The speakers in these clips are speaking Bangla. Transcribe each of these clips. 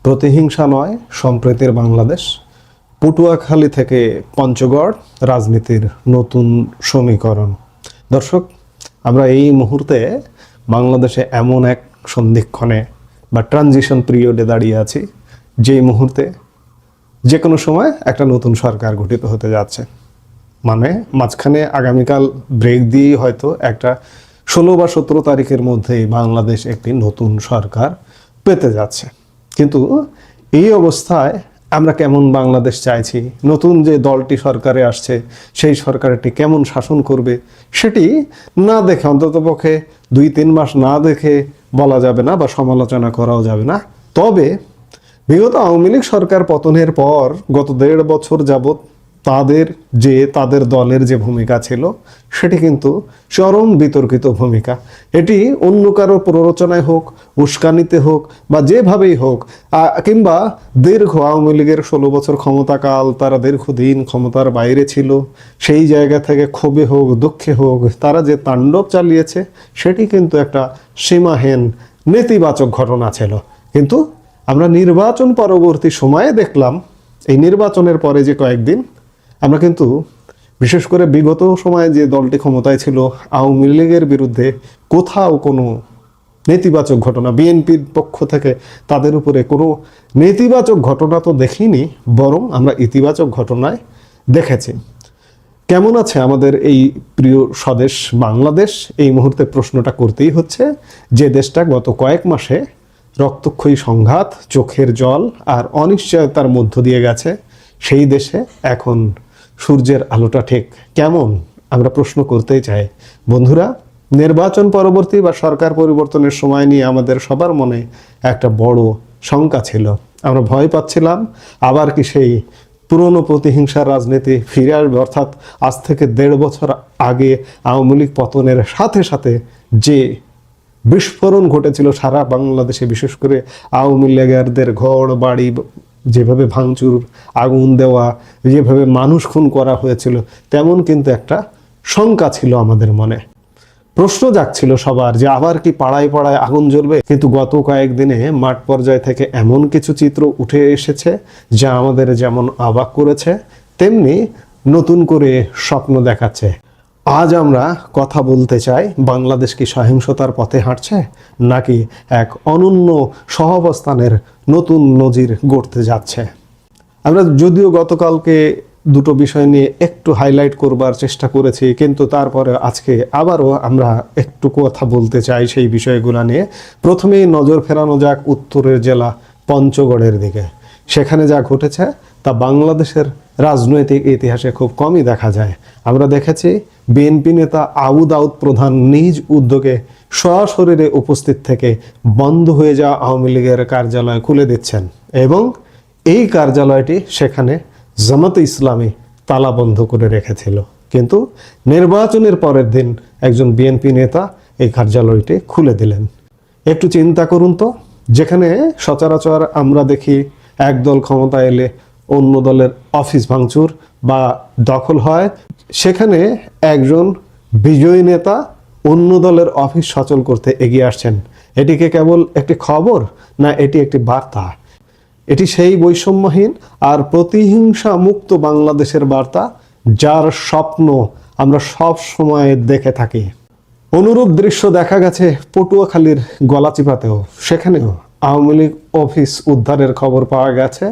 প্রতিহিংসা নয়, সম্প্রীতির বাংলাদেশ। পটুয়াখালী থেকে পঞ্চগড়, রাজনীতির নতুন সমীকরণ। দর্শক, আমরা এই মুহূর্তে বাংলাদেশে এমন এক সন্ধিক্ষণে বা ট্রানজিশন পিরিয়ডে দাঁড়িয়ে আছি, যেই মুহূর্তে যে কোনো সময় একটা নতুন সরকার গঠিত হতে যাচ্ছে। মানে মাঝখানে আগামীকাল ব্রেক দিয়ে হয়তো একটা 16 বা 17 তারিখের মধ্যেই বাংলাদেশ একটি নতুন সরকার পেতে যাচ্ছে। কিন্তু এই অবস্থায় আমরা কেমন বাংলাদেশ চাইছি, নতুন যে দলটি সরকারে আসছে সেই সরকারটি কেমন শাসন করবে, সেটি না দেখে, অন্ততপক্ষে 2-3 মাস না দেখে বলা যাবে না বা সমালোচনা করাও যাবে না। তবে বিগত আওয়ামী লীগ সরকার পতনের পর গত 1.5 বছর যাবৎ তাদের দলের যে ভূমিকা ছিল সেটি কিন্তু চরম বিতর্কিত ভূমিকা। এটি অন্য কারো প্ররোচনায় হোক, উস্কানিতে হোক বা যেভাবেই হোক, কিংবা দীর্ঘ আওয়ামী লীগের 16 বছর ক্ষমতাকাল তারা দীর্ঘদিন ক্ষমতার বাইরে ছিল, সেই জায়গা থেকে ক্ষোভে হোক, দুঃখে হোক, তারা যে তাণ্ডব চালিয়েছে সেটি কিন্তু একটা সীমাহীন নেতিবাচক ঘটনা ছিল। কিন্তু আমরা নির্বাচন পরবর্তী সময়ে দেখলাম, এই নির্বাচনের পরে যে কয়েকদিন আমরা কিন্তু বিশেষ করে বিগত সময়ে যে দলটি ক্ষমতায় ছিল আওয়ামী লীগের বিরুদ্ধে কোথাও কোনো নেতিবাচক ঘটনা, বিএনপির পক্ষ থেকে তাদের উপরে কোনো নেতিবাচক ঘটনা তো দেখিনি, বরং আমরা ইতিবাচক ঘটনায় দেখেছি। কেমন আছে আমাদের এই প্রিয় স্বদেশ বাংলাদেশ? এই মুহূর্তে প্রশ্নটা করতেই হচ্ছে, যে দেশটা গত কয়েক মাসে রক্তক্ষয়ী সংঘাত, চোখের জল আর অনিশ্চয়তার মধ্য দিয়ে গেছে, সেই দেশে এখন সূর্যের আলোটা ঠিক কেমন আমরা প্রশ্ন করতেই চাই। বন্ধুরা, নির্বাচন পরবর্তী বা সরকার পরিবর্তনের সময় নিয়ে আমাদের সবার মনে একটা বড় শঙ্কা ছিল। আমরা ভয় পাচ্ছিলাম আবার কি সেই পুরনো প্রতিহিংসার রাজনীতি ফিরে আসবে, অর্থাৎ আজ থেকে 1.5 বছর আগে আওয়ামী লীগ পতনের সাথে সাথে যে বিস্ফোরণ ঘটেছিল সারা বাংলাদেশে, বিশেষ করে আওয়ামী লীগারদের ঘর বাড়ি যেভাবে ভাঙচুর, আগুন দেওয়া, যেভাবে মানুষ খুন করা হয়েছিল, তেমন কিন্তু একটা শঙ্কা ছিল আমাদের মনে। প্রশ্ন জাগছিল সবার যে আবার কি পাড়ায় পাড়ায় আগুন জ্বলবে। কিন্তু গত কয়েকদিনে মাঠ পর্যায় থেকে এমন কিছু চিত্র উঠে এসেছে যা আমাদের যেমন অবাক করেছে, তেমনি নতুন করে স্বপ্ন দেখাচ্ছে। আজ আমরা কথা বলতে চাই, বাংলাদেশ কি সহিংসতার পথে হাঁটছে, নাকি এক অনন্য সহাবস্থানের নতুন নজির গড়তে যাচ্ছে? আমরা যদিও গতকালকে দুটো বিষয় নিয়ে একটু হাইলাইট করবার চেষ্টা করেছি, কিন্তু তারপরে আজকে আবারও আমরা একটু কথা বলতে চাই সেই বিষয়গুলো নিয়ে। প্রথমেই নজর ফেরানো যাক উত্তরের জেলা পঞ্চগড়ের দিকে। সেখানে যা ঘটেছে তা বাংলাদেশের রাজনৈতিক ইতিহাসে খুব কমই দেখা যায়। আমরা দেখেছি বিএনপি নেতা আবু দাউদ প্রধান নিজ উদ্যোগে সশরীরে উপস্থিত থেকে বন্ধ হয়ে যাওয়া আওয়ামী লীগের কার্যালয় খুলে দিচ্ছেন, এবং এই কার্যালয়টি সেখানে জামাতে ইসলামী তালা বন্ধ করে রেখেছিল। কিন্তু নির্বাচনের পরের দিন একজন বিএনপি নেতা এই কার্যালয়টি খুলে দিলেন। একটু চিন্তা করুন তো, যেখানে সচরাচর আমরা দেখি এক দল ক্ষমতা এলে অন্য দলের অফিস ভাঙচুর বা দখল হয়, সেখানে একজন বিজয়ী নেতা অন্য দলের অফিস সচল করতে এগিয়ে আসছেন। এটিকে কেবল একটি খবর না, এটি একটি বার্তা। এটি সেই বৈষম্যহীন আর প্রতিহিংসা মুক্ত বাংলাদেশের বার্তা যার স্বপ্ন আমরা সব সময় দেখে থাকি। অনুরূপ দৃশ্য দেখা গেছে পটুয়াখালীর গলাচিপাতেও। সেখানেও আওয়ামী লীগ অফিস উদ্ধারের খবর পাওয়া গেছে।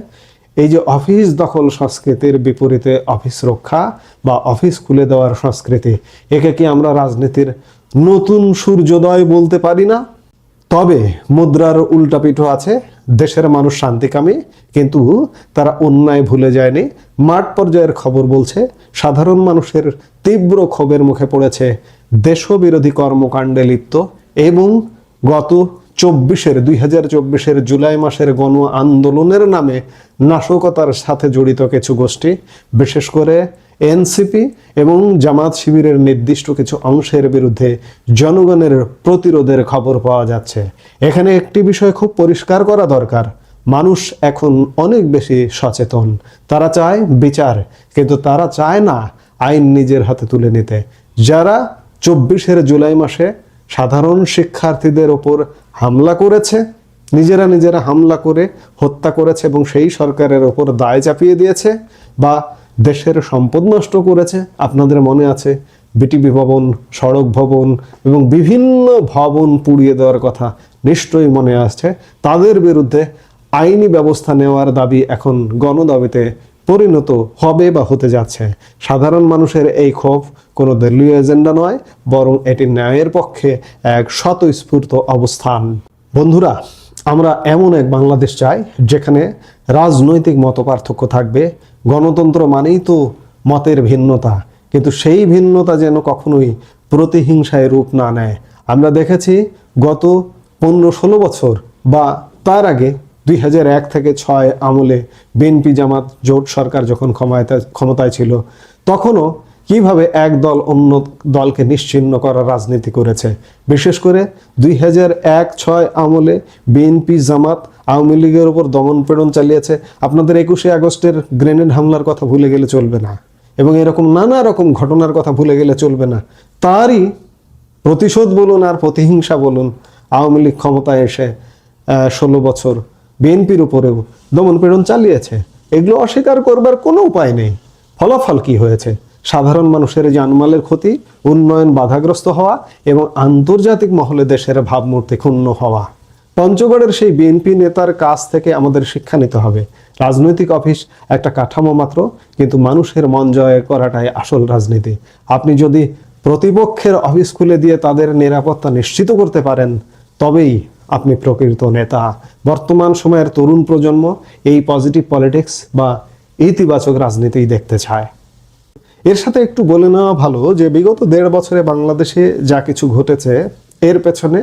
এই যে অফিস দখল সংস্কৃতির বিপরীতে অফিস রক্ষা বা অফিস খুলে দেওয়ার সংস্কৃতি, একে কি আমরা রাজনীতির নতুন সূর্যোদয় বলতে পারি না? তবে মুদ্রার উল্টাপিঠও আছে। দেশের মানুষ শান্তিকামী, কিন্তু তারা অন্যায় ভুলে যায়নি। মাঠ পর্যায়ের খবর বলছে সাধারণ মানুষের তীব্র ক্ষোভের মুখে পড়েছে দেশবিরোধী কর্মকাণ্ডে লিপ্ত এবং গত 2024-এর জুলাই মাসের গণ আন্দোলনের নামে নাশকতার সাথে জড়িত কিছু গোষ্ঠী, বিশেষ করে এনসিপি এবং জামাত শিবিরের নির্দিষ্ট কিছু অংশের বিরুদ্ধে জনগণের প্রতিরোধের খবর পাওয়া যাচ্ছে। এখানে একটি বিষয় খুব পরিষ্কার করা দরকার, মানুষ এখন অনেক বেশি সচেতন। তারা চায় বিচার, কিন্তু তারা চায় না আইন নিজের হাতে তুলে নিতে। যারা 24 জুলাই মাসে সাধারণ শিক্ষার্থীদের ওপর হামলা করেছে নিজেরা হামলা করে হত্যা করেছে এবং সেই সরকারের ওপর দায় চাপিয়ে দিয়েছে, বা দেশের সম্পদ নষ্ট করেছে। আপনাদের মনে আছে বিটিভি ভবন, সড়ক ভবন এবং বিভিন্ন ভবন পুড়িয়ে দেওয়ার কথা নিশ্চয়ই মনে আসছে। তাদের বিরুদ্ধে আইনি ব্যবস্থা নেওয়ার দাবি এখন গণদাবিতে পরিণত হবে বা হতে যাচ্ছে। সাধারণ মানুষের এই ক্ষোভ কোনো দলীয় এজেন্ডা নয়, বরং এটি ন্যায়ের পক্ষে এক স্বতঃস্ফূর্ত অবস্থান। বন্ধুরা, আমরা এমন এক বাংলাদেশ চাই যেখানে রাজনৈতিক মতপার্থক্য থাকবে। গণতন্ত্র মানেই তো মতের ভিন্নতা, কিন্তু সেই ভিন্নতা যেন কখনোই প্রতিহিংসায় রূপ না নেয়। আমরা দেখেছি গত 15-16 বছর বা তার আগে 2001 থেকে 6 আমলে বিএনপি জামাত জোট সরকার যখন ক্ষমতায় ছিল, তখনও কিভাবে এক দল অন্য দলকে নিশ্চিহ্ন করার রাজনীতি করেছে। বিশেষ করে 2001-6 আমলে বিএনপি জামাত আওয়ামী লীগের উপর দমন পীড়ন চালিয়েছে। আপনাদের 21শে আগস্টের গ্রেনেড হামলার কথা ভুলে গেলে চলবে না, এবং এরকম নানা রকম ঘটনার কথা ভুলে গেলে চলবে না। তারই প্রতিশোধ বলুন আর প্রতিহিংসা বলুন, আওয়ামী লীগ ক্ষমতায় এসে 16 বছর বিএনপির উপরেও দমন পীড়ন চালিয়েছে। এগুলো অস্বীকার করবার কোনো উপায় নেই। ফলাফল কি হয়েছে? সাধারণ মানুষের জানমালের ক্ষতি, উন্নয়ন বাধাগ্রস্ত হওয়া এবং আন্তর্জাতিক মহলে দেশের ভাবমূর্তি ক্ষুণ্ণ হওয়া। পঞ্চগড়ের সেই বিএনপি নেতার কাছ থেকে আমাদের শিক্ষা নিতে হবে। রাজনৈতিক অফিস একটা কাঠামো মাত্র, কিন্তু মানুষের মন জয় করাটাই আসল রাজনীতি। আপনি যদি প্রতিপক্ষের অফিস খুলে দিয়ে তাদের নিরাপত্তা নিশ্চিত করতে পারেন, তবেই আপনি প্রকৃত নেতা। বর্তমান সময়ের তরুণ প্রজন্ম এই পজিটিভ পলিটিক্স বা ইতিবাচক রাজনীতি দেখতে চায়। এর সাথে একটু বলে নেওয়া ভালো যে বিগত 1.5 বছরে বাংলাদেশে যা কিছু ঘটেছে, এর পেছনে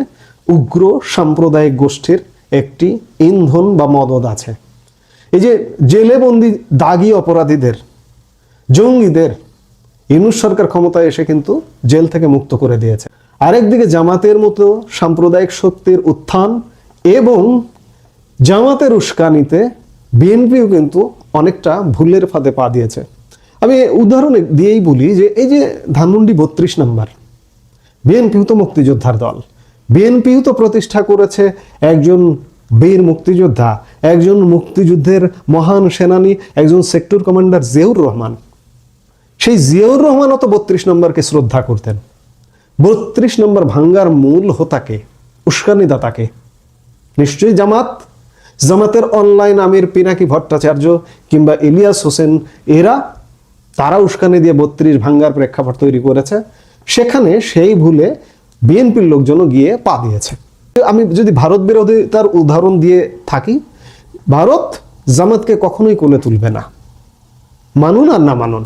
উগ্র সাম্প্রদায়িক গোষ্ঠীর একটি ইন্ধন বা মদদ আছে। এই যে জেলে বন্দি দাগী অপরাধীদের, জঙ্গিদের ইউনূস সরকার ক্ষমতায় এসে কিন্তু জেল থেকে মুক্ত করে দিয়েছে। আরেকদিকে জামাতের মতো সাম্প্রদায়িক শক্তির উত্থান এবং জামাতের উস্কানিতে বিএনপিও কিন্তু অনেকটা ভুলের ফাঁদে পা দিয়েছে। আমি উদাহরণ দিয়েই বলি যে এই যে ধানমন্ডি 32 নম্বর, বিএনপিও তো মুক্তিযোদ্ধার দল। বিএনপিও তো প্রতিষ্ঠা করেছে একজন বীর মুক্তিযোদ্ধা, একজন মুক্তিযুদ্ধের মহান সেনানী, একজন সেক্টর কমান্ডার জিয়াউর রহমান। সেই জিয়াউর রহমানও তো 32 নম্বরকে শ্রদ্ধা করতেন। 32 নম্বর ভাঙ্গার মূল হোতাকে, উস্কানিদাতাকে নিশ্চয়ই জামাতের অনলাইন আমির পিনাকি ভট্টাচার্য কিংবা ইলিয়াস হোসেন, তারা উস্কানি দিয়ে 32 ভাঙ্গার প্রেক্ষাপট তৈরি করেছে। সেখানে সেই ভুলে বিএনপির লোকজনও গিয়ে পা দিয়েছে। আমি যদি ভারত বিরোধিতার উদাহরণ দিয়ে থাকি, ভারত জামাতকে কখনোই কোলে তুলবে না, মানুন আর না মানুন,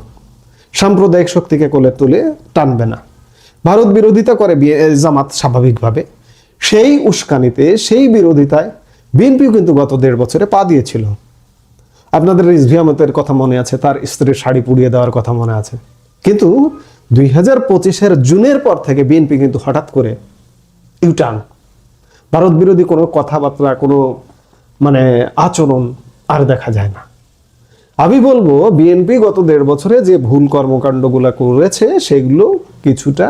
সাম্প্রদায়িক শক্তিকে কোলে তুলে টানবে না। ভারত বিরোধিতা করে জামাত স্বাভাবিকভাবে। সেই উস্কানিতে, সেই বিরোধিতায় বিএনপিও কিন্তু গত 1.5 বছরে পা দিয়েছিল। আপনাদের রিজভী আহমেদের কথা মনে আছে, তার স্ত্রীর শাড়ি পুড়িয়ে দেওয়ার কথা মনে আছে। কিন্তু 2025-এর জুনের পর থেকে বিএনপি কিন্তু হঠাৎ করে ইউটার্ন, ভারত বিরোধী কোনো কথাবার্তা, কোনো আচরণ আর দেখা যায় না। আমি বলবো বিএনপি গত 1.5 বছরে যে ভুল কর্মকাণ্ডগুলো করেছে, সেগুলো কিছুটা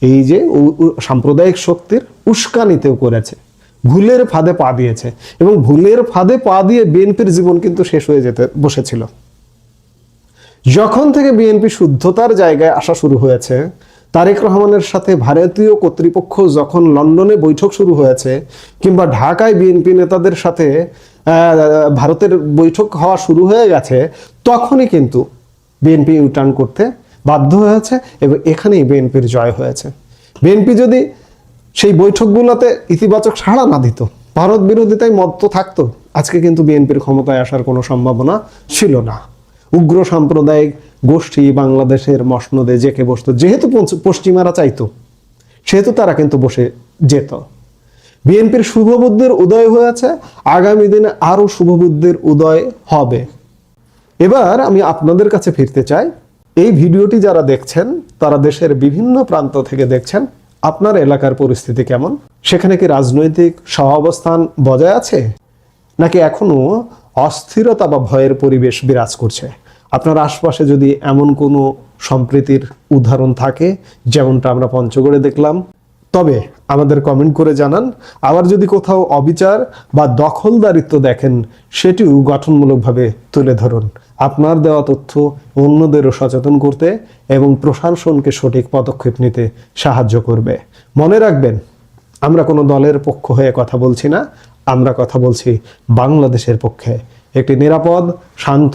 এই যে সাম্প্রদায়িক শক্তির উস্কানিতেও করেছে, ভুলের ফাঁদে পা দিয়েছে। এবং ভুলের ফাঁদে পা দিয়ে বিএনপির জীবন কিন্তু শেষ হয়ে যেতে বসেছিল। যখন থেকে বিএনপি শুদ্ধতার জায়গায় আসা শুরু হয়েছে, তারেক রহমানের সাথে ভারতীয় কর্তৃপক্ষ যখন লন্ডনে বৈঠক শুরু হয়েছে, কিংবা ঢাকায় বিএনপি নেতাদের সাথে ভারতের বৈঠক হওয়া শুরু হয়ে গেছে, তখনই কিন্তু বিএনপি ইউটার্ন করতে বাধ্য হয়েছে এবং এখানেই বিএনপির জয় হয়েছে। বিএনপি যদি সেই বৈঠকগুলোতে ইতিবাচক সাড়া না দিত, ভারত বিরোধিতায় মত্ত থাকতো, আজকে কিন্তু বিএনপির ক্ষমতায় আসার কোনো সম্ভাবনা ছিল না। উগ্র সাম্প্রদায়িক গোষ্ঠী বাংলাদেশের মসনদে জেকে বসতো, যেহেতু পশ্চিমারা চাইতো, সেহেতু তারা কিন্তু বসে যেত। বিএনপির শুভবুদ্ধির উদয় হয়েছে, আগামী দিনে আরো শুভবুদ্ধির উদয় হবে। এবার আমি আপনাদের কাছে ফিরতে চাই। এই ভিডিওটি যারা দেখছেন, তারা দেশের বিভিন্ন প্রান্ত থেকে দেখছেন। আপনার এলাকার পরিস্থিতি কেমন? সেখানে কি রাজনৈতিক সহাবস্থান বজায় আছে, নাকি এখনো অস্থিরতা বা ভয়ের পরিবেশ বিরাজ করছে? আপনার আশপাশে যদি এমন কোনো সম্প্রীতির উদাহরণ থাকে, যেমনটা আমরা পঞ্চগড়ে দেখলাম, তবে আমাদের কমেন্ট করে জানান। আবার যদি কোথাও অবিচার বা দখলদারিত্ব দেখেন, সেটিও গঠনমূলকভাবে তুলে ধরুন। আপনার দেওয়া তথ্য অন্যদেরও সচেতন করতে এবং প্রশাসনকে সঠিক পদক্ষেপ নিতে সাহায্য করবে। মনে রাখবেন, আমরা কোনো দলের পক্ষ হয়ে কথা বলছি না, আমরা কথা বলছি বাংলাদেশের পক্ষে। একটি নিরাপদ, শান্ত